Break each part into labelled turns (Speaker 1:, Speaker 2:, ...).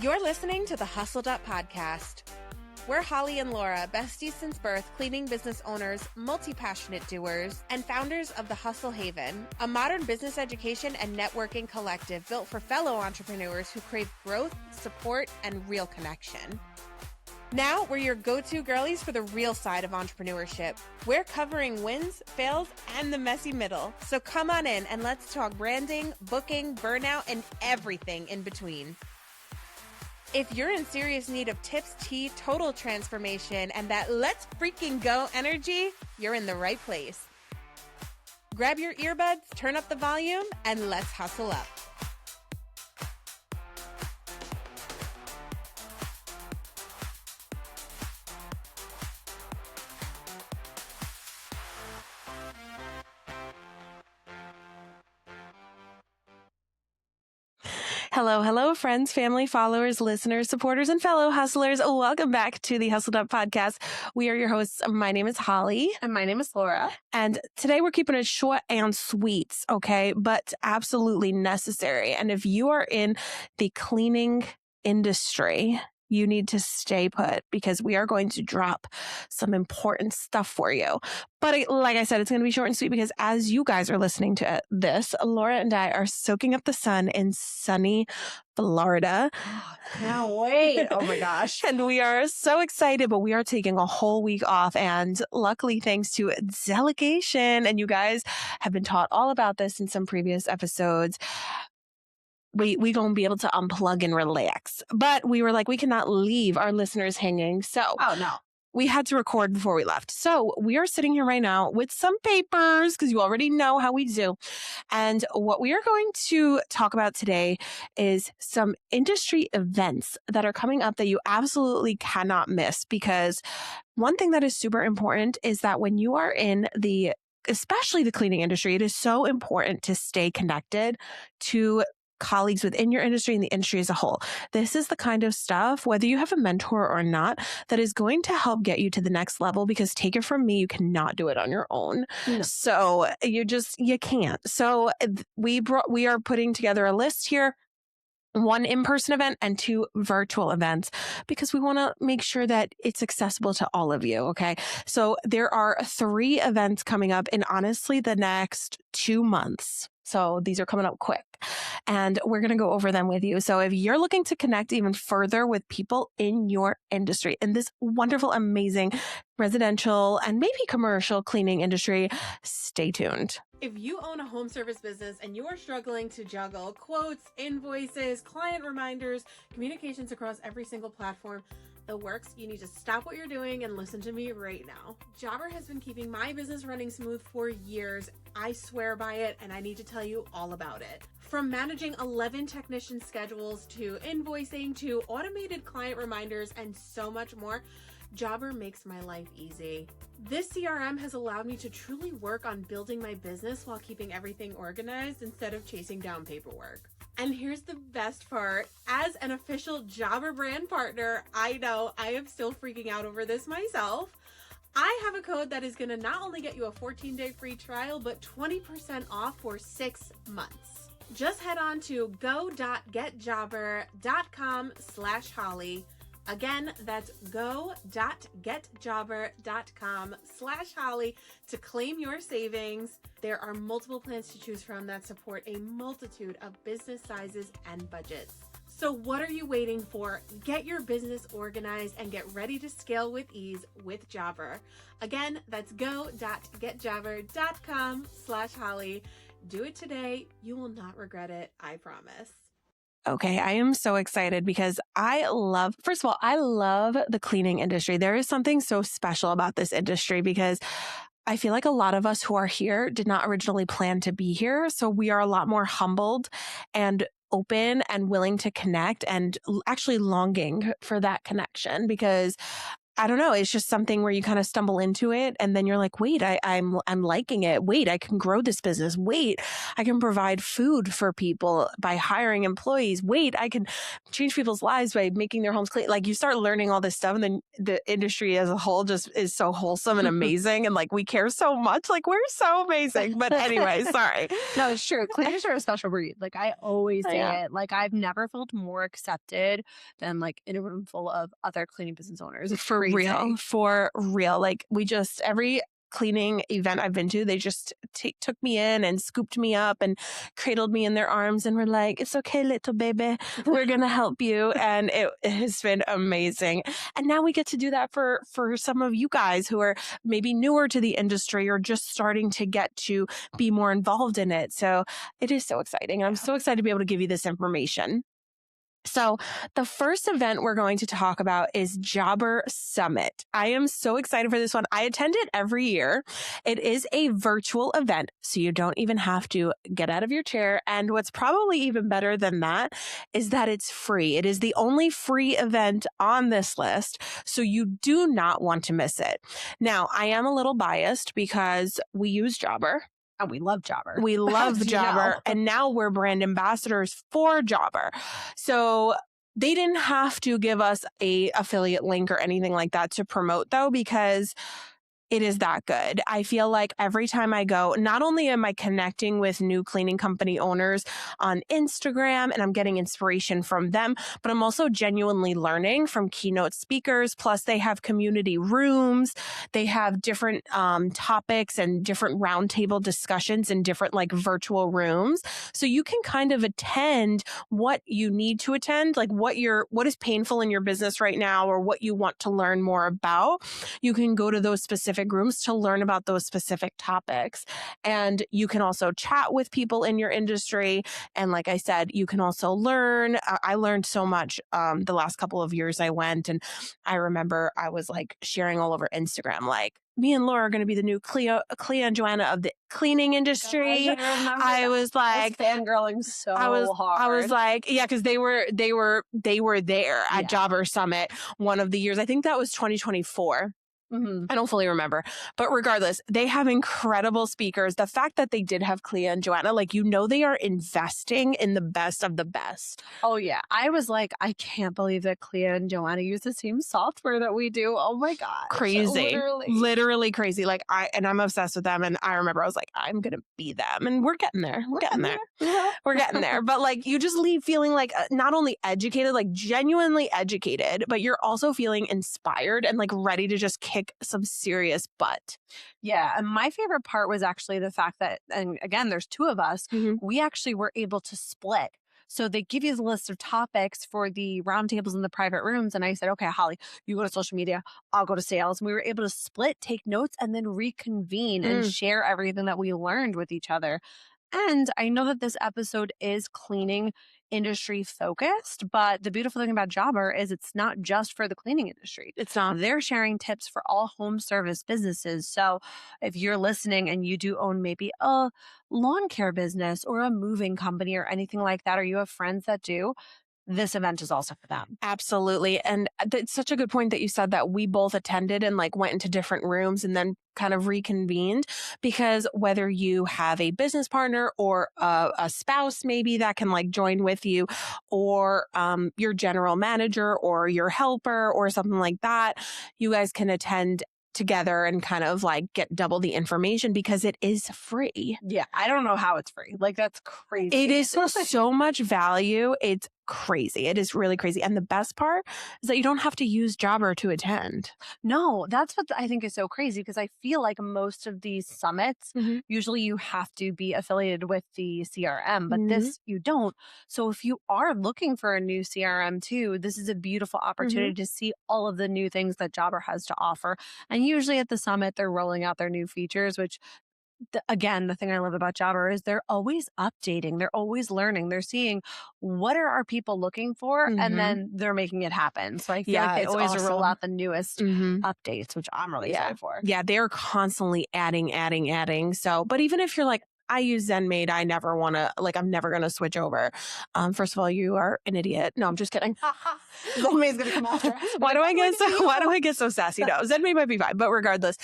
Speaker 1: You're listening to the Hustled Up Podcast. We're Holly and Laura, besties since birth, cleaning business owners, multi-passionate doers, and founders of the Hustle Haven, a modern business education and networking collective built for fellow entrepreneurs who crave growth, support, and real connection. Now, we're your go-to girlies for the real side of entrepreneurship. We're covering wins, fails, and the messy middle. So come on in and let's talk branding, booking, burnout, and everything in between. If you're in serious need of tips, tea, total transformation, and that let's freaking go energy, you're in the right place. Grab your earbuds, turn up the volume, and let's hustle up. Hello, hello, friends, family, followers, listeners, supporters, and fellow hustlers. Welcome back to the Hustled Up Podcast. We are your hosts. My name is Holly.
Speaker 2: And my name is Laura.
Speaker 1: And today we're keeping it short and sweet, okay? But absolutely necessary. And if you are in the cleaning industry, you need to stay put because we are going to drop some important stuff for you. But like I said, it's going to be short and sweet because as you guys are listening to this, Laura and I are soaking up the sun in sunny Florida.
Speaker 2: Can't wait. Oh my gosh.
Speaker 1: And we are so excited, but we are taking a whole week off. And luckily, thanks to delegation, and you guys have been taught all about this in some previous episodes, we gonna be able to unplug and relax. But we were like, we cannot leave our listeners hanging. So we had to record before we left. So we are sitting here right now with some papers because you already know how we do. And what we are going to talk about today is some industry events that are coming up that you absolutely cannot miss, because one thing that is super important is that when you are in especially the cleaning industry, it is so important to stay connected to colleagues within your industry and the industry as a whole. This is the kind of stuff, whether you have a mentor or not, that is going to help get you to the next level, because take it from me, you cannot do it on your own. No. So you can't. So we are putting together a list here. 1 in-person event and 2 virtual events, because we want to make sure that it's accessible to all of you. Okay. So there are 3 events coming up in honestly the next 2 months. So these are coming up quick and we're going to go over them with you. So if you're looking to connect even further with people in your industry, in this wonderful, amazing residential and maybe commercial cleaning industry, stay tuned. If you own a home service business and you are struggling to juggle quotes, invoices, client reminders, communications across every single platform, the works, you need to stop what you're doing and listen to me right now. Jobber has been keeping my business running smooth for years. I swear by it, and I need to tell you all about it. From managing 11 technician schedules to invoicing to automated client reminders and so much more, Jobber makes my life easy. This CRM has allowed me to truly work on building my business while keeping everything organized instead of chasing down paperwork. And here's the best part. As an official Jobber brand partner, I know I am still freaking out over this myself. I have a code that is going to not only get you a 14-day free trial, but 20% off for 6 months. Just head on to go.getjobber.com/Holly. Again, that's go.getjobber.com/Holly to claim your savings. There are multiple plans to choose from that support a multitude of business sizes and budgets. So what are you waiting for? Get your business organized and get ready to scale with ease with Jobber. Again, that's go.getjobber.com/Holly. Do it today. You will not regret it. I promise. Okay, I am so excited because first of all, I love the cleaning industry. There is something so special about this industry because I feel like a lot of us who are here did not originally plan to be here. So we are a lot more humbled and open and willing to connect and actually longing for that connection, because I don't know. It's just something where you kind of stumble into it and then you're like, wait, I'm liking it. Wait, I can grow this business. Wait, I can provide food for people by hiring employees. Wait, I can change people's lives by making their homes clean. Like you start learning all this stuff and then the industry as a whole just is so wholesome and amazing. And like we care so much. Like we're so amazing. But anyway, sorry.
Speaker 2: No, it's true. Cleaners are a special breed. Like I always say
Speaker 1: Yeah.
Speaker 2: it. Like I've never felt more accepted than like in a room full of other cleaning business owners. It's
Speaker 1: For
Speaker 2: crazy.
Speaker 1: real, for real. Like we just every cleaning event I've been to, they just took me in and scooped me up and cradled me in their arms and were like, "It's okay, little baby. We're gonna help you." And it has been amazing. And now we get to do that for some of you guys who are maybe newer to the industry or just starting to get to be more involved in it. So it is so exciting. I'm so excited to be able to give you this information. So, the first event we're going to talk about is Jobber Summit. I am so excited for this one. I attend it every year. It is a virtual event, so you don't even have to get out of your chair. And what's probably even better than that is that it's free. It is the only free event on this list, so you do not want to miss it. Now, I am a little biased because we use Jobber.
Speaker 2: And we love Jobber.
Speaker 1: We love Jobber. And now we're brand ambassadors for Jobber. So they didn't have to give us a affiliate link or anything like that to promote though, because it is that good. I feel like every time I go, not only am I connecting with new cleaning company owners on Instagram and I'm getting inspiration from them, but I'm also genuinely learning from keynote speakers. Plus, they have community rooms. They have different topics and different roundtable discussions in different like virtual rooms. So you can kind of attend what you need to attend, like what is painful in your business right now or what you want to learn more about. You can go to those specific rooms to learn about those specific topics. And you can also chat with people in your industry. And like I said, you can also learn. I learned so much the last couple of years I went. And I remember I was like sharing all over Instagram, like, me and Laura are going to be the new Clea and Joanna of the cleaning industry.
Speaker 2: Gosh,
Speaker 1: I was like,
Speaker 2: fangirling so hard.
Speaker 1: I was like, yeah, because they were there at Jobber Summit one of the years. I think that was 2024.
Speaker 2: Mm-hmm.
Speaker 1: I don't fully remember, but regardless, they have incredible speakers. The fact that they did have Clea and Joanna, like, they are investing in the best of the best.
Speaker 2: Oh yeah. I was like, I can't believe that Clea and Joanna use the same software that we do. Oh my God.
Speaker 1: Crazy. Literally crazy. Like I'm obsessed with them. And I remember I was like, I'm going to be them. And we're getting there. We're getting there. We're getting there. But like, you just leave feeling like not only educated, like genuinely educated, but you're also feeling inspired and like ready to just kick some serious butt.
Speaker 2: Yeah. And my favorite part was actually the fact that, and again, there's two of us, we actually were able to split. So they give you the list of topics for the roundtables in the private rooms. And I said, okay, Holly, you go to social media, I'll go to sales. And we were able to split, take notes, and then reconvene and share everything that we learned with each other. And I know that this episode is cleaning industry focused, but the beautiful thing about Jobber is it's not just for the cleaning industry.
Speaker 1: It's not.
Speaker 2: They're sharing tips for all home service businesses. So if you're listening and you do own maybe a lawn care business or a moving company or anything like that, or you have friends that do, this event is also for them.
Speaker 1: Absolutely. And it's such a good point that you said that we both attended and like went into different rooms and then kind of reconvened, because whether you have a business partner or a spouse maybe that can like join with you, or your general manager or your helper or something like that, you guys can attend together and kind of like get double the information because it is free.
Speaker 2: Yeah. I don't know how it's free. Like that's crazy.
Speaker 1: It is so much value. It's crazy. It is really crazy. And the best part is that you don't have to use Jobber to attend.
Speaker 2: No, that's what I think is so crazy, because I feel like most of these summits, usually you have to be affiliated with the CRM, but this you don't. So if you are looking for a new CRM too, this is a beautiful opportunity to see all of the new things that Jobber has to offer. And usually at the summit, they're rolling out their new features, which again, the thing I love about Jobber is they're always updating. They're always learning. They're seeing what are our people looking for, and then they're making it happen. So I feel like they always roll out the newest updates, which I'm really excited for.
Speaker 1: Yeah, they're constantly adding. So, but even if you're like, I use ZenMaid, I never want to, like, I'm never going to switch over. First of all, you are an idiot. No, I'm just kidding.
Speaker 2: Zenmay's going to come after us.
Speaker 1: Why do I get so sassy? No, Zenmay might be fine, but regardless,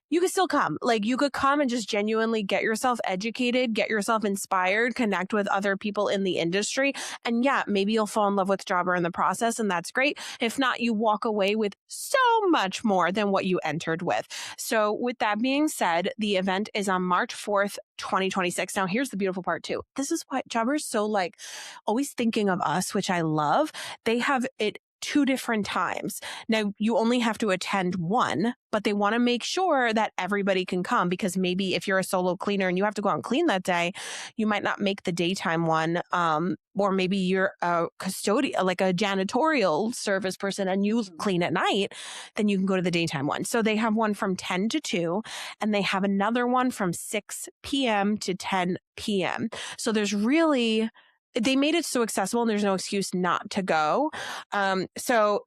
Speaker 1: you can still come. Like, you could come and just genuinely get yourself educated, get yourself inspired, connect with other people in the industry. And yeah, maybe you'll fall in love with Jobber in the process, and that's great. If not, you walk away with so much more than what you entered with. So with that being said, the event is on March 4th, 2026. Now, here's the beautiful part too. This is why Jobber is so like always thinking of us, which I love. They have it 2 different times. Now, you only have to attend one, but they want to make sure that everybody can come, because maybe if you're a solo cleaner and you have to go out and clean that day, you might not make the daytime one. Or maybe you're a custodian, like a janitorial service person, and you clean at night, then you can go to the daytime one. So they have one from 10 to 2, and they have another one from 6 p.m. to 10 p.m. So they made it so accessible, and there's no excuse not to go. So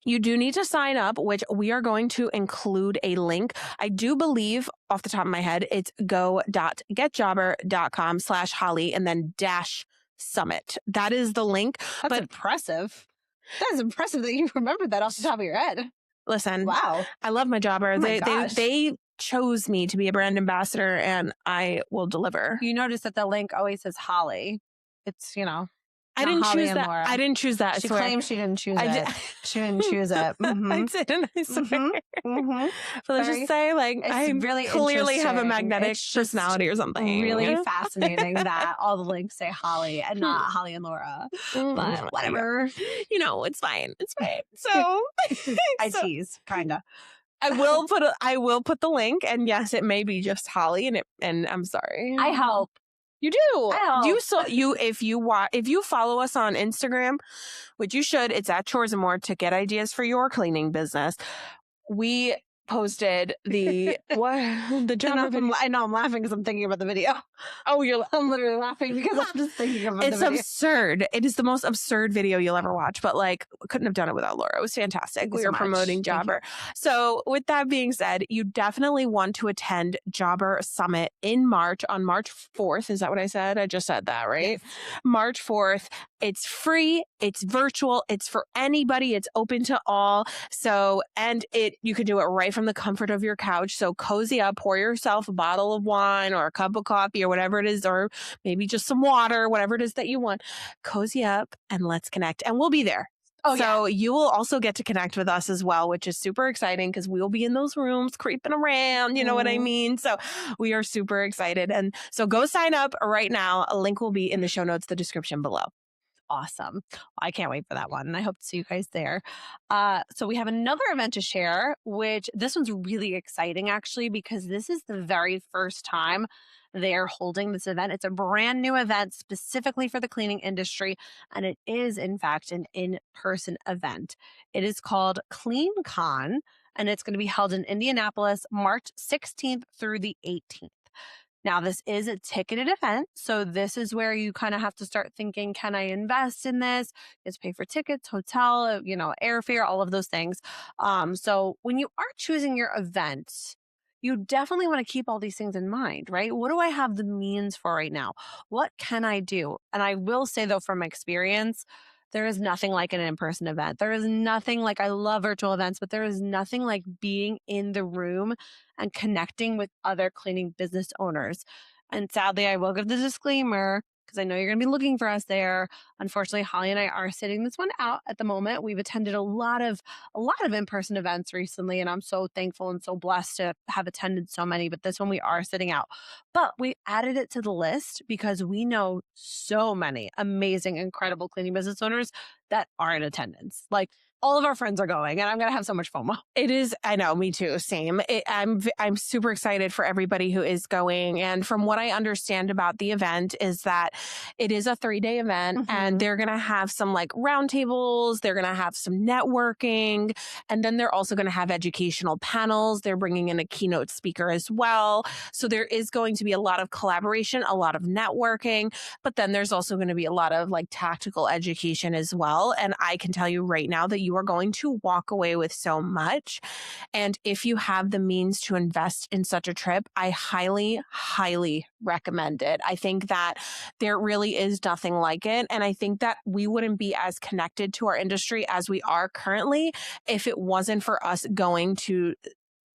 Speaker 1: you do need to sign up, which we are going to include a link. I do believe off the top of my head, it's go.getjobber.com/Holly and then -summit. That is the link.
Speaker 2: That's impressive. That is impressive that you remembered that off the top of your head.
Speaker 1: Listen,
Speaker 2: wow.
Speaker 1: I love my Jobber.
Speaker 2: Oh my gosh.
Speaker 1: They chose me to be a brand ambassador, and I will deliver.
Speaker 2: You notice that the link always says Holly. It's,
Speaker 1: I didn't
Speaker 2: Holly
Speaker 1: choose
Speaker 2: and
Speaker 1: that.
Speaker 2: Laura.
Speaker 1: I didn't choose that.
Speaker 2: She claims she didn't choose it. She didn't choose it. Mm-hmm.
Speaker 1: I didn't. I swear. But let's just say, like, I
Speaker 2: really
Speaker 1: clearly have a
Speaker 2: interesting.
Speaker 1: magnetic
Speaker 2: It's just
Speaker 1: personality or something.
Speaker 2: really fascinating that all the links say Holly and not Holly and Laura. But whatever.
Speaker 1: It's fine. It's fine. So
Speaker 2: I tease, kind of.
Speaker 1: I will put the link, and yes, it may be just Holly, and I'm sorry.
Speaker 2: I hope.
Speaker 1: You do. If you follow us on Instagram, which you should, it's at Chores and More, to get ideas for your cleaning business. We posted the Jobber video.
Speaker 2: I know I'm laughing because I'm thinking about the video.
Speaker 1: Oh,
Speaker 2: I'm literally laughing because I'm just thinking about the video.
Speaker 1: It's absurd. It is the most absurd video you'll ever watch, but couldn't have done it without Laura. It was fantastic. We were promoting Jobber. So with that being said, you definitely want to attend Jobber Summit in March, on March 4th. Is that what I said? I just said that, right? Yes. March 4th. It's free. It's virtual. It's for anybody. It's open to all. So, you can do it right from the comfort of your couch. So cozy up, pour yourself a bottle of wine or a cup of coffee or whatever it is, or maybe just some water, whatever it is that you want. Cozy up and let's connect. And we'll be there. So you will also get to connect with us as well, which is super exciting because we'll be in those rooms creeping around. You know what I mean? So we are super excited. And so go sign up right now. A link will be in the show notes, the description below.
Speaker 2: Awesome. I can't wait for that one. And I hope to see you guys there. So we have another event to share, which this one's really exciting actually, because this is the very first time they're holding this event. It's a brand new event specifically for the cleaning industry. And it is in fact an in-person event. It is called CleanCon, and it's going to be held in Indianapolis, March 16th through the 18th. Now, this is a ticketed event, so this is where you kind of have to start thinking, can I invest in this? It's pay for tickets, hotel, airfare, all of those things. So when you are choosing your event, you definitely want to keep all these things in mind, right? What do I have the means for right now? What can I do? And I will say, though, from experience, there is nothing like an in-person event. There is nothing like, I love virtual events, but there is nothing like being in the room and connecting with other cleaning business owners. And sadly, I will give the disclaimer because I know you're going to be looking for us there. Unfortunately, Holly and I are sitting this one out at the moment. We've attended a lot of in-person events recently, and I'm so thankful and so blessed to have attended so many, but this one we are sitting out. But we added it to the list because we know so many amazing, incredible cleaning business owners that are in attendance. Like, all of our friends are going, and I'm going to have so much FOMO.
Speaker 1: It is. I know. Me too. Same. I'm super excited for everybody who is going. And from what I understand about the event is that it is a 3-day event, and they're going to have some roundtables. They're going to have some networking, and then they're also going to have educational panels. They're bringing in a keynote speaker as well. So there is going to be a lot of collaboration, a lot of networking, but then there's also going to be a lot of tactical education as well. well. And I can tell you right now that you are going to walk away with so much. And if you have the means to invest in such a trip, I highly, highly recommend it. I think that there really is nothing like it. And I think that we wouldn't be as connected to our industry as we are currently if it wasn't for us going to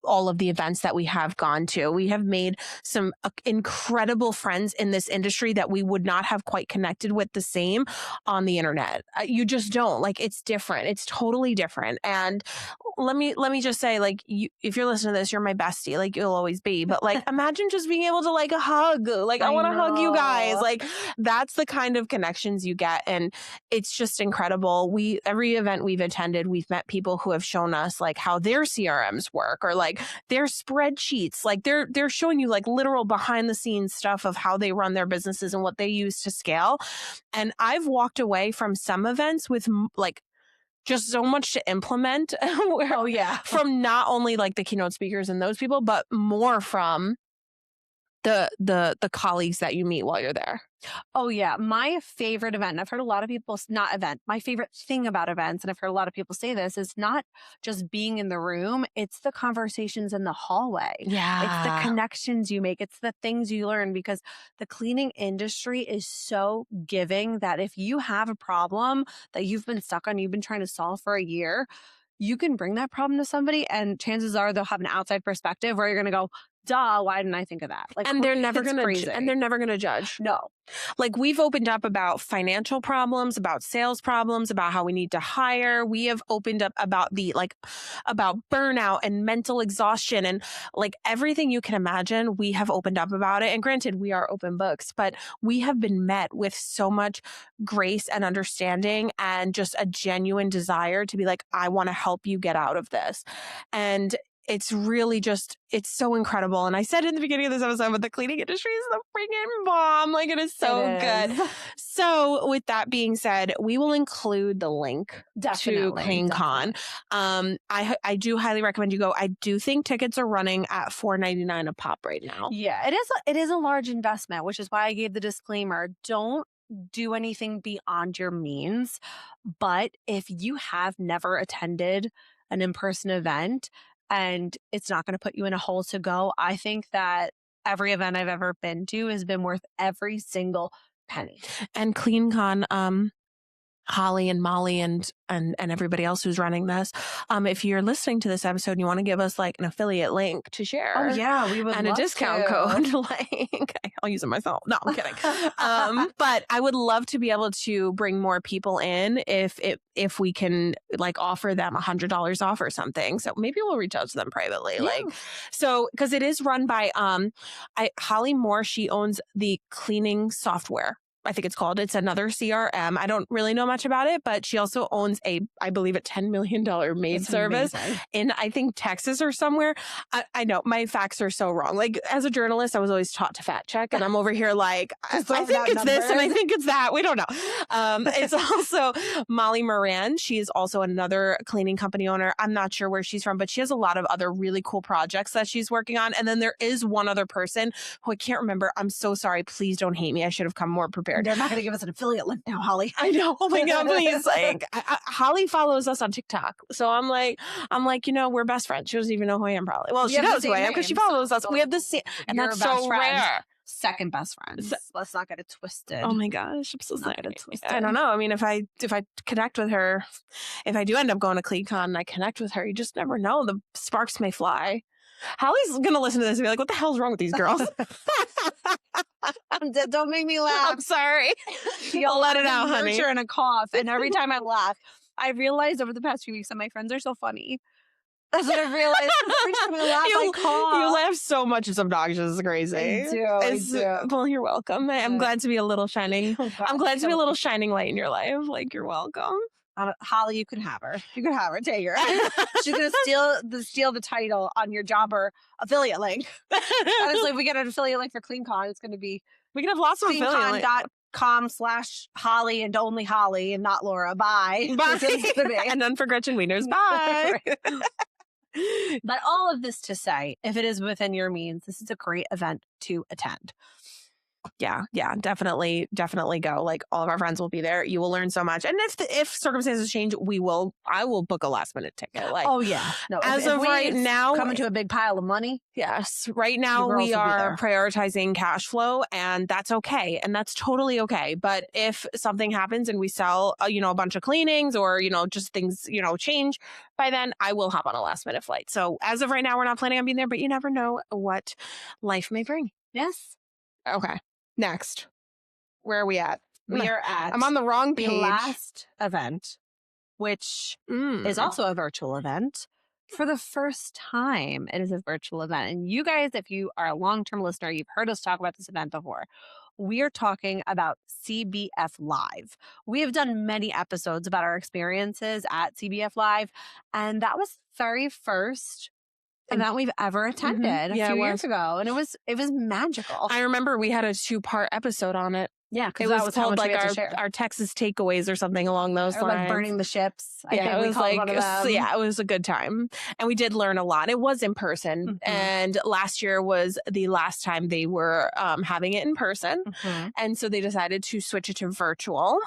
Speaker 1: all of the events that we have gone to. We have made some incredible friends in this industry that we would not have quite connected with the same on the internet. You just don't. Like, it's different. It's totally different. And let me just say, like, if you're listening to this, you're my bestie. Like, you'll always be. But like, imagine just being able to like a hug. Like, I want to hug you guys. Like, that's the kind of connections you get, and it's just incredible. Every event we've attended, we've met people who have shown us like how their CRMs work, or like their spreadsheets. Like, they're showing you like literal behind the scenes stuff of how they run their businesses and what they use to scale. And I've walked away from some events with like just so much to implement.
Speaker 2: Oh yeah.
Speaker 1: From not only like the keynote speakers and those people, but more from the colleagues that you meet while you're there.
Speaker 2: Oh yeah. My favorite event, and I've heard a lot of people, not event, my favorite thing about events, and I've heard a lot of people say this, is not just being in the room, it's the conversations in the hallway.
Speaker 1: Yeah.
Speaker 2: It's the connections you make. It's the things you learn, because the cleaning industry is so giving that if you have a problem that you've been stuck on, you've been trying to solve for a year, you can bring that problem to somebody, and chances are they'll have an outside perspective where you're going to go, duh, why didn't I think of that? Like,
Speaker 1: and they're never
Speaker 2: it's
Speaker 1: gonna
Speaker 2: crazy.
Speaker 1: and they're never gonna judge.
Speaker 2: No.
Speaker 1: Like, we've opened up about financial problems, about sales problems, about how we need to hire. We have opened up about about burnout and mental exhaustion, and like everything you can imagine, we have opened up about it. And granted, we are open books, but we have been met with so much grace and understanding, and just a genuine desire to be like, I want to help you get out of this. And it's really just, it's so incredible. And I said in the beginning of this episode, but the cleaning industry is the freaking bomb. Like, it is so good. So with that being said, we will include the link to CleanCon. I do highly recommend you go. I do think tickets are running at $4.99 a pop right now.
Speaker 2: Yeah, it is a large investment, which is why I gave the disclaimer. Don't do anything beyond your means. But if you have never attended an in-person event, and it's not going to put you in a hole to go, I think that every event I've ever been to has been worth every single penny.
Speaker 1: And CleanCon, Holly and Molly and everybody else who's running this, if you're listening to this episode and you want to give us like an affiliate link to share,
Speaker 2: oh yeah, we would,
Speaker 1: and
Speaker 2: love
Speaker 1: a discount
Speaker 2: to.
Speaker 1: Code, like, I'll use it myself. No, I'm kidding. But I would love to be able to bring more people in if we can like offer them $100 off or something. So maybe we'll reach out to them privately.
Speaker 2: Yeah.
Speaker 1: Like, so, because it is run by Holly Moore. She owns the cleaning software, I think it's called. It's another CRM. I don't really know much about it, but she also owns I believe a $10 million maid service in, I think, Texas or somewhere. I know my facts are so wrong. Like, as a journalist, I was always taught to fact check, and I'm over here like, I think it's this and I think it's that. We don't know. It's also Molly Moran. She is also another cleaning company owner. I'm not sure where she's from, but she has a lot of other really cool projects that she's working on. And then there is one other person who I can't remember. I'm so sorry. Please don't hate me. I should have come more prepared.
Speaker 2: They're not going to give us an affiliate link now, Holly.
Speaker 1: I know. Oh my God, please. Like, Holly follows us on TikTok. So I'm like, we're best friends. She doesn't even know who I am, probably. Well, she knows who I am because she follows us. We have the same, and that's so rare.
Speaker 2: Second best friends. Let's not get it twisted.
Speaker 1: Oh my gosh, I'm so sorry.
Speaker 2: Get it twisted.
Speaker 1: I don't know. I mean, if I connect with her, if I do end up going to CleanCon and I connect with her, you just never know. The sparks may fly. Holly's gonna listen to this and be like, "What the hell's wrong with these girls?"
Speaker 2: Don't make me laugh.
Speaker 1: I'm sorry. You'll let it out, honey.
Speaker 2: And a cough, and every time I laugh, I realized over the past few weeks that my friends are so funny. That's what I've realized. Every time I laugh, I cough.
Speaker 1: You laugh so much; it's obnoxious. It's crazy.
Speaker 2: I do.
Speaker 1: Well, you're welcome. I'm glad to be a little shining. I'm glad to be a little shining light in your life. Like, you're welcome.
Speaker 2: Holly, you can have her. You can have her. Take her. She's gonna steal the title on your jobber affiliate link. Honestly, if we get an affiliate link for CleanCon, it's gonna be,
Speaker 1: we can have lots of affiliate
Speaker 2: CleanCon.com/Holly and only Holly and not Laura. Bye.
Speaker 1: Bye. And none for Gretchen Wieners. Bye.
Speaker 2: But all of this to say, if it is within your means, this is a great event to attend.
Speaker 1: Yeah, definitely go. Like all of our friends will be there. You will learn so much. And if circumstances change, I will book a last minute ticket. Like
Speaker 2: Oh yeah. No,
Speaker 1: as
Speaker 2: if
Speaker 1: of
Speaker 2: we
Speaker 1: right now,
Speaker 2: come into a big pile of money,
Speaker 1: yes, right
Speaker 2: your
Speaker 1: now we
Speaker 2: girls will be
Speaker 1: are
Speaker 2: there.
Speaker 1: prioritizing cash flow, and that's okay. And that's totally okay. But if something happens and we sell, a bunch of cleanings or, just things, change by then, I will hop on a last minute flight. So as of right now, we're not planning on being there, but you never know what life may bring.
Speaker 2: Yes.
Speaker 1: Okay. Next. Where are we at?
Speaker 2: We are
Speaker 1: I'm
Speaker 2: at
Speaker 1: on the wrong
Speaker 2: the
Speaker 1: page.
Speaker 2: last event, which is
Speaker 1: Mm.
Speaker 2: also a virtual event. For the first time, it is a virtual event. And you guys, if you are a long term listener, you've heard us talk about this event before. We are talking about CBF Live. We have done many episodes about our experiences at CBF Live, and that was the very first
Speaker 1: And
Speaker 2: event we've ever attended a
Speaker 1: yeah, it
Speaker 2: few years
Speaker 1: was.
Speaker 2: ago. And it was magical.
Speaker 1: I remember we had a 2-part episode on it.
Speaker 2: Yeah, because
Speaker 1: It
Speaker 2: that
Speaker 1: was
Speaker 2: was how
Speaker 1: called
Speaker 2: much we
Speaker 1: like
Speaker 2: had to share.
Speaker 1: our Texas takeaways or something along those
Speaker 2: Or like
Speaker 1: lines.
Speaker 2: burning the ships, I
Speaker 1: Yeah,
Speaker 2: think
Speaker 1: it
Speaker 2: we
Speaker 1: was
Speaker 2: called
Speaker 1: like
Speaker 2: one of them.
Speaker 1: yeah, it was a good time. And we did learn a lot. It was in person.
Speaker 2: Mhm,
Speaker 1: And last year was the last time they were having it in person.
Speaker 2: mhm.
Speaker 1: And so they decided to switch it to virtual.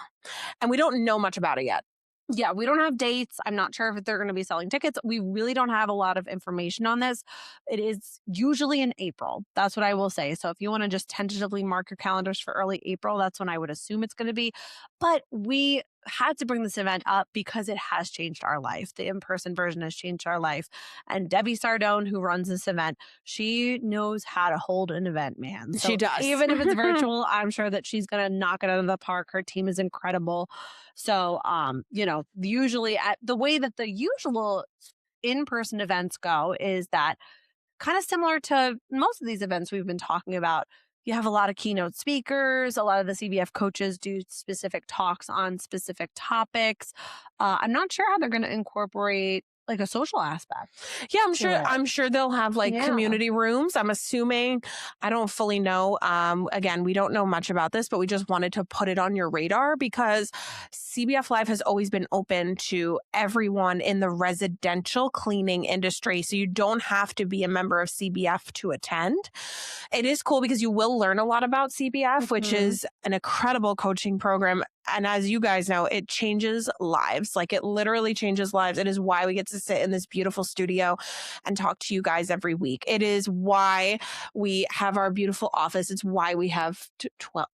Speaker 1: And we don't know much about it yet.
Speaker 2: Yeah, we don't have dates. I'm not sure if they're going to be selling tickets. We really don't have a lot of information on this. It is usually in April. That's what I will say. So if you want to just tentatively mark your calendars for early April, that's when I would assume it's going to be. But we had to bring this event up because it has changed our life. The in person version has changed our life. And Debbie Sardone, who runs this event, she knows how to hold an event, man.
Speaker 1: She
Speaker 2: So
Speaker 1: does.
Speaker 2: even if it's virtual, I'm sure that she's going to knock it out of the park. Her team is incredible. So, usually at the way that the usual in-person events go is that kind of similar to most of these events we've been talking about. You have a lot of keynote speakers. A lot of the CBF coaches do specific talks on specific topics. I'm not sure how they're going to incorporate like a social aspect
Speaker 1: Yeah,
Speaker 2: to it.
Speaker 1: I'm sure they'll have like
Speaker 2: Yeah.
Speaker 1: community rooms. I'm assuming. I don't fully know. Again, we don't know much about this, but we just wanted to put it on your radar because CBF Live has always been open to everyone in the residential cleaning industry. So you don't have to be a member of CBF to attend. It is cool because you will learn a lot about CBF, which
Speaker 2: Mhm.
Speaker 1: is an incredible coaching program. And as you guys know, it changes lives. Like it literally changes lives. It is why we get to sit in this beautiful studio and talk to you guys every week. It is why we have our beautiful office. It's why we have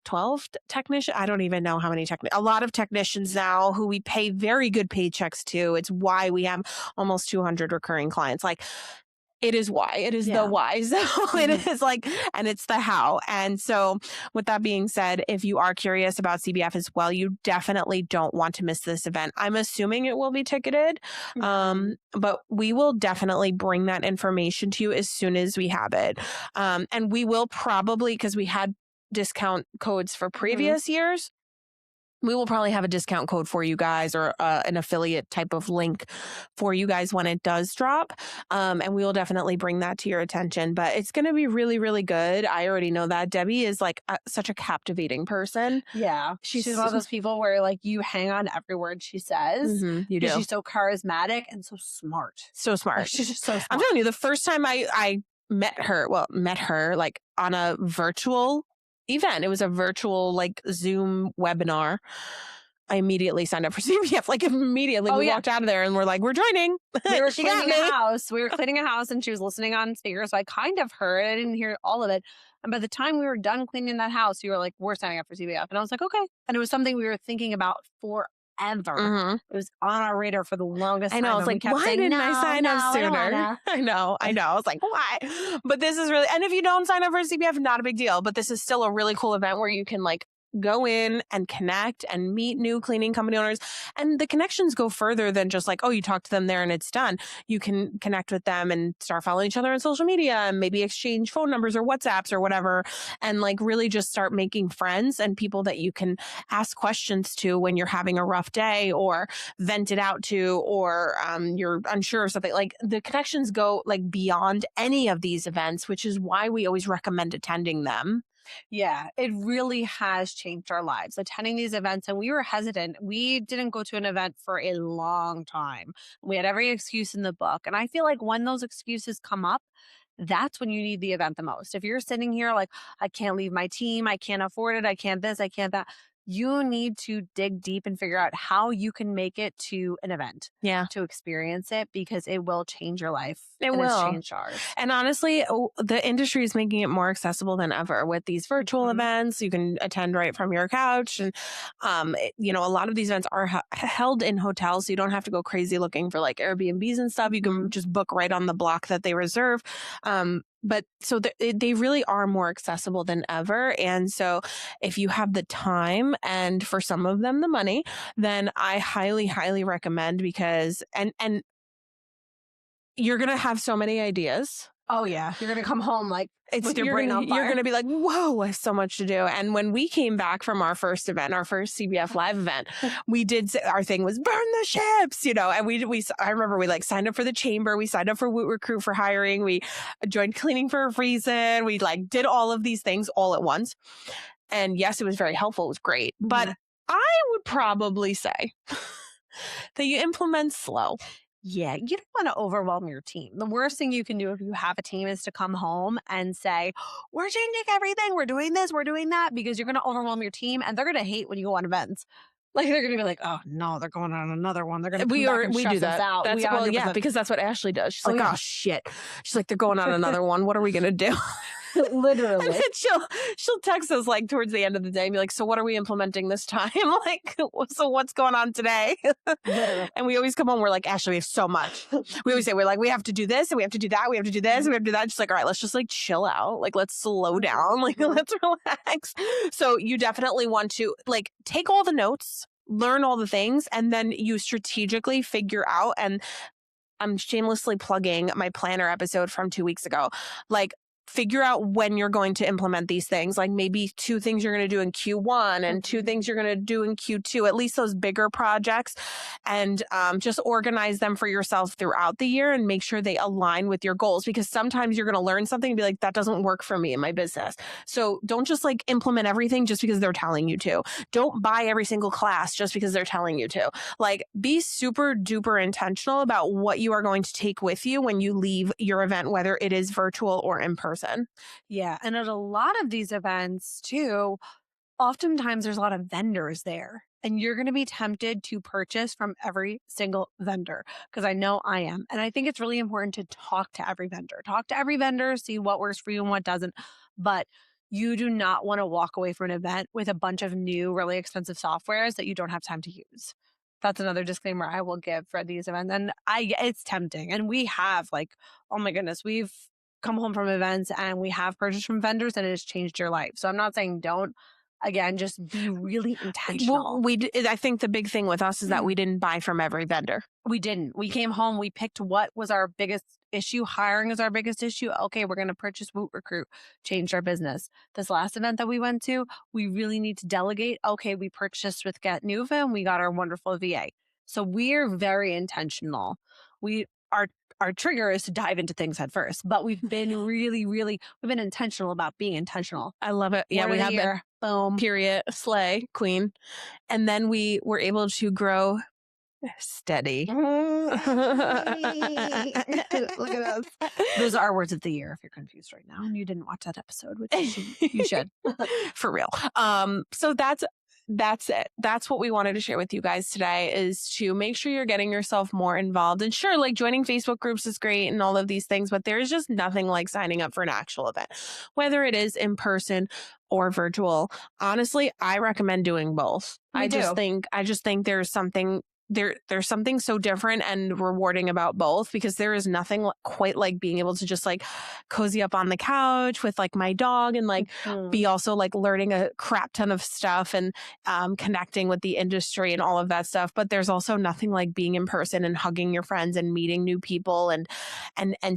Speaker 1: 12 technicians. I don't even know how many a lot of technicians now who we pay very good paychecks to. It's why we have almost 200 recurring clients. Like it is why. It is the
Speaker 2: Yeah.
Speaker 1: why. So it is like, and it's the how. And so, with that being said, if you are curious about CBF as well, you definitely don't want to miss this event. I'm assuming it will be ticketed, but we will definitely bring that information to you as soon as we have it. And we will probably, because we had discount codes for previous years, we will probably have a discount code for you guys or an affiliate type of link for you guys when it does drop. And we will definitely bring that to your attention. But it's going to be really, really good. I already know that. Debbie is like such a captivating person.
Speaker 2: Yeah. She's one of those people where like you hang on every word she says
Speaker 1: You
Speaker 2: because
Speaker 1: do.
Speaker 2: she's so charismatic and so smart.
Speaker 1: So smart.
Speaker 2: Like, she's just so smart.
Speaker 1: I'm telling you, the first time I met her like on a virtual event, it was a virtual like Zoom webinar. I immediately signed up for CBF. Like immediately, we walked out of there and we're like, we're joining.
Speaker 2: We were
Speaker 1: She got
Speaker 2: cleaning a
Speaker 1: me.
Speaker 2: house. We were cleaning a house and she was listening on speaker. So I kind of heard. I didn't hear all of it. And by the time we were done cleaning that house, you were like, we're signing up for CBF. And I was like, okay. And it was something we were thinking about forever. It was on our radar for the longest time.
Speaker 1: I know. It's
Speaker 2: and we
Speaker 1: like,
Speaker 2: kept
Speaker 1: why
Speaker 2: saying,
Speaker 1: didn't
Speaker 2: no,
Speaker 1: I sign
Speaker 2: no,
Speaker 1: up
Speaker 2: I don't
Speaker 1: sooner?
Speaker 2: wanna."
Speaker 1: I know. I was like, why? But this is really, and if you don't sign up for CBF, not a big deal. But this is still a really cool event where you can like go in and connect and meet new cleaning company owners. And the connections go further than just like, oh, you talk to them there and it's done. You can connect with them and start following each other on social media and maybe exchange phone numbers or WhatsApps or whatever. And like really just start making friends and people that you can ask questions to when you're having a rough day or vent it out to, or you're unsure of something. Like the connections go like beyond any of these events, which is why we always recommend attending them.
Speaker 2: Yeah, it really has changed our lives attending these events. And we were hesitant. We didn't go to an event for a long time. We had every excuse in the book. And I feel like when those excuses come up, that's when you need the event the most. If you're sitting here like, I can't leave my team, I can't afford it, I can't this, I can't that, you need to dig deep and figure out how you can make it to an event
Speaker 1: Yeah.
Speaker 2: to experience it, because it will change your life
Speaker 1: It
Speaker 2: and it's
Speaker 1: will.
Speaker 2: changed ours.
Speaker 1: And honestly, the industry is making it more accessible than ever with these virtual
Speaker 2: Mhm.
Speaker 1: events. You can attend right from your couch. And, a lot of these events are held in hotels. So you don't have to go crazy looking for like Airbnbs and stuff. You can
Speaker 2: Mhm.
Speaker 1: just book right on the block that they reserve. But so they really are more accessible than ever. And so if you have the time and for some of them the money, then I highly, highly recommend because, and you're going to have so many ideas.
Speaker 2: Oh yeah, you're gonna come home like
Speaker 1: It's
Speaker 2: with your brain on
Speaker 1: you're
Speaker 2: fire.
Speaker 1: gonna be like, whoa, I have so much to do. And when we came back from our first event, our first CBF live event, we did our thing was burn the ships, and we I remember we like signed up for the chamber, we signed up for Woot Recruit for hiring, we joined cleaning for a reason, we like did all of these things all at once. And yes, it was very helpful, it was great. But
Speaker 2: Mhm.
Speaker 1: I would probably say that you implement slow.
Speaker 2: Yeah, you don't want to overwhelm your team. The worst thing you can do if you have a team is to come home and say, we're changing everything. We're doing this. We're doing that, because you're going to overwhelm your team and they're going to hate when you go on events. Like they're going to be like, oh no, they're going on another one. They're going to come back and
Speaker 1: We do
Speaker 2: stress us
Speaker 1: that.
Speaker 2: out.
Speaker 1: That's
Speaker 2: We
Speaker 1: well, yeah,
Speaker 2: 100%.
Speaker 1: because that's what Ashley does. She's
Speaker 2: Oh,
Speaker 1: like, oh
Speaker 2: yeah.
Speaker 1: shit. She's like, they're going on another one. What are we gonna do? And
Speaker 2: Literally.
Speaker 1: then she'll text us like towards the end of the day and be like, so what are we implementing this time? Like, so what's going on today?
Speaker 2: Literally.
Speaker 1: And we always come home, we're like, Ashley, we have so much. We always say, we're like, we have to do this and we have to do that, we have to do this, and we have to do that. She's like, all right, let's just like chill out. Like, let's slow down. Like,
Speaker 2: Mhm.
Speaker 1: let's relax. So you definitely want to like take all the notes, learn all the things, and then you strategically figure out. And I'm shamelessly plugging my planner episode from 2 weeks ago. Like, figure out when you're going to implement these things. Like maybe 2 things you're going to do in Q1 and 2 things you're going to do in Q2, at least those bigger projects. And just organize them for yourself throughout the year and make sure they align with your goals, because sometimes you're going to learn something and be like, that doesn't work for me in my business. So don't just like implement everything just because they're telling you to. Don't buy every single class just because they're telling you to. Like, be super duper intentional about what you are going to take with you when you leave your event, whether it is virtual or in person.
Speaker 2: Yeah. And at a lot of these events, too, oftentimes there's a lot of vendors there. And you're going to be tempted to purchase from every single vendor, because I know I am. And I think it's really important to talk to every vendor. Talk to every vendor, see what works for you and what doesn't. But you do not want to walk away from an event with a bunch of new, really expensive softwares that you don't have time to use. That's another disclaimer I will give for these events. And it's tempting. And we have like, oh my goodness, we've come home from events and we have purchased from vendors and it has changed your life. So I'm not saying don't. Again, just be really
Speaker 1: Well,
Speaker 2: intentional.
Speaker 1: I think the big thing with us is that we didn't buy from every vendor.
Speaker 2: We didn't. We came home, we picked what was our biggest issue. Hiring is our biggest issue. Okay, we're going to purchase Woot Recruit, changed our business. This last event that we went to, we really need to delegate. Okay, we purchased with Get Nuva and we got our wonderful VA. So we're very intentional. We are our trigger is to dive into things head first, but we've been we've been intentional about being intentional.
Speaker 1: I love it. Yeah,
Speaker 2: Word
Speaker 1: we
Speaker 2: of the
Speaker 1: have been.
Speaker 2: year. Boom.
Speaker 1: Period. Slay, queen. And then we were able to grow steady.
Speaker 2: Look at us. Those are our words of the year if you're confused right now and you didn't watch that episode, which you should.
Speaker 1: For real. So that's it. That's what we wanted to share with you guys today, is to make sure you're getting yourself more involved. And sure, like joining Facebook groups is great and all of these things, but there is just nothing like signing up for an actual event, whether it is in person or virtual. Honestly, I recommend doing both.
Speaker 2: Me too.
Speaker 1: I just think there's something so different and rewarding about both, because there is nothing quite like being able to just like cozy up on the couch with like my dog and like be also like learning a crap ton of stuff and connecting with the industry and all of that stuff. But there's also nothing like being in person and hugging your friends and meeting new people and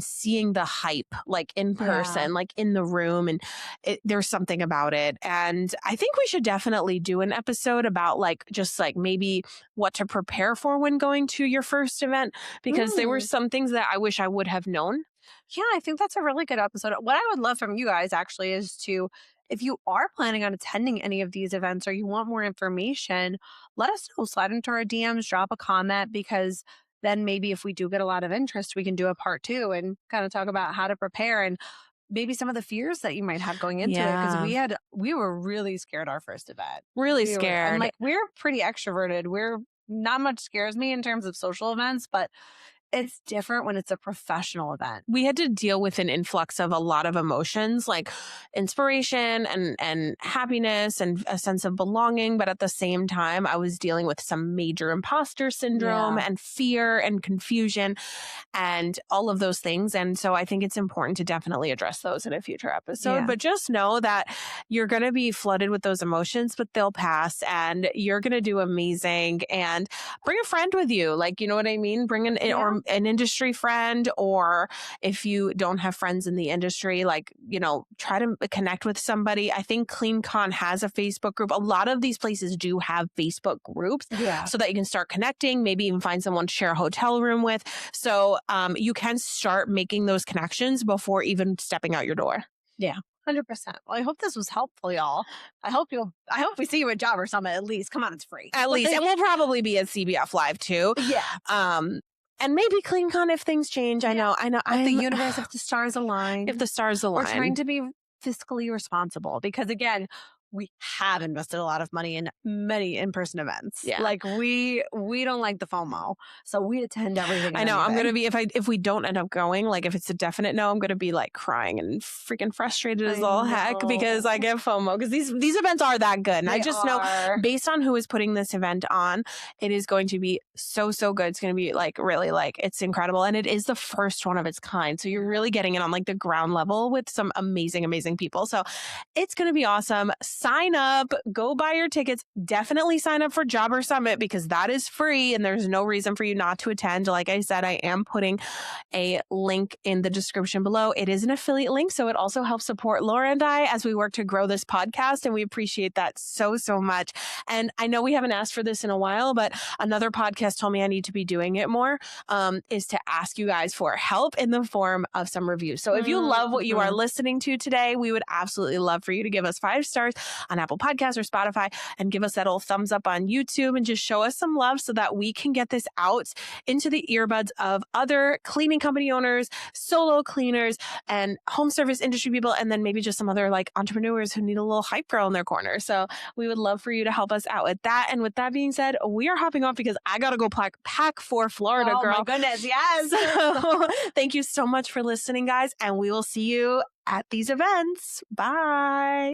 Speaker 1: seeing the hype like in person, like in the room. And there's something about it. And I think we should definitely do an episode about like just like maybe what to prepare for when going to your first event, because there were some things that I wish I would have known.
Speaker 2: Yeah, I think that's a really good episode. What I would love from you guys actually is to, if you are planning on attending any of these events or you want more information, let us know. Slide into our DMs, drop a comment, because then maybe if we do get a lot of interest, we can do a part 2 and kind of talk about how to prepare and maybe some of the fears that you might have going into it. Cause
Speaker 1: Yeah.
Speaker 2: we were really scared our first event.
Speaker 1: Really
Speaker 2: And
Speaker 1: scared.
Speaker 2: like, we're pretty extroverted. We're not much scares me in terms of social events, but it's different when it's a professional event.
Speaker 1: We had to deal with an influx of a lot of emotions like inspiration and happiness and a sense of belonging. But at the same time, I was dealing with some major imposter syndrome
Speaker 2: Yeah.
Speaker 1: and fear and confusion and all of those things. And so I think it's important to definitely address those in a future episode.
Speaker 2: Yeah.
Speaker 1: But just know that you're going to be flooded with those emotions, but they'll pass and you're going to do amazing. And bring a friend with you. Like, you know what I mean? Bring or an industry friend, or if you don't have friends in the industry, like, you know, try to connect with somebody. I think CleanCon has a Facebook group. A lot of these places do have Facebook groups so that you can start connecting, maybe even find someone to share a hotel room with. So you can start making those connections before even stepping out your door.
Speaker 2: Yeah. 100%. Well, I hope this was helpful, y'all. I hope we see you at Jobber Summit at least. Come on, it's free.
Speaker 1: At least. And we'll probably be at CBF Live too.
Speaker 2: Yeah.
Speaker 1: And maybe CleanCon if things change. I know.
Speaker 2: If the universe, if the stars align.
Speaker 1: If the stars align.
Speaker 2: We're trying to be fiscally responsible because, again, we have invested a lot of money in many in-person events.
Speaker 1: Yeah.
Speaker 2: Like we don't like the FOMO. So we attend everything.
Speaker 1: I know. I'm going to be, if we don't end up going, like if it's a definite no, I'm going to be like crying and freaking frustrated as all heck because I get FOMO because these events are that good. And I just know based on who is putting this event on, it is going to be so good. It's going to be like really like it's incredible. And it is the first one of its kind. So you're really getting it on like the ground level with some amazing people. So it's going to be awesome. Sign up, go buy your tickets. Definitely sign up for Jobber Summit because that is free and there's no reason for you not to attend. Like I said, I am putting a link in the description below. It is an affiliate link, so it also helps support Laura and I as we work to grow this podcast, and we appreciate that so much. And I know we haven't asked for this in a while, but another podcast told me I need to be doing it more, is to ask you guys for help in the form of some reviews. So if you love what you are listening to today, we would absolutely love for you to give us 5 stars on Apple Podcasts or Spotify and give us that old thumbs up on YouTube and just show us some love so that we can get this out into the earbuds of other cleaning company owners, solo cleaners, and home service industry people, and then maybe just some other like entrepreneurs who need a little hype girl in their corner. So we would love for you to help us out with that. And with that being said, we are hopping off because I got to go pack for Florida, girl.
Speaker 2: Oh my goodness, yes.
Speaker 1: So thank you so much for listening, guys, and we will see you at these events. Bye.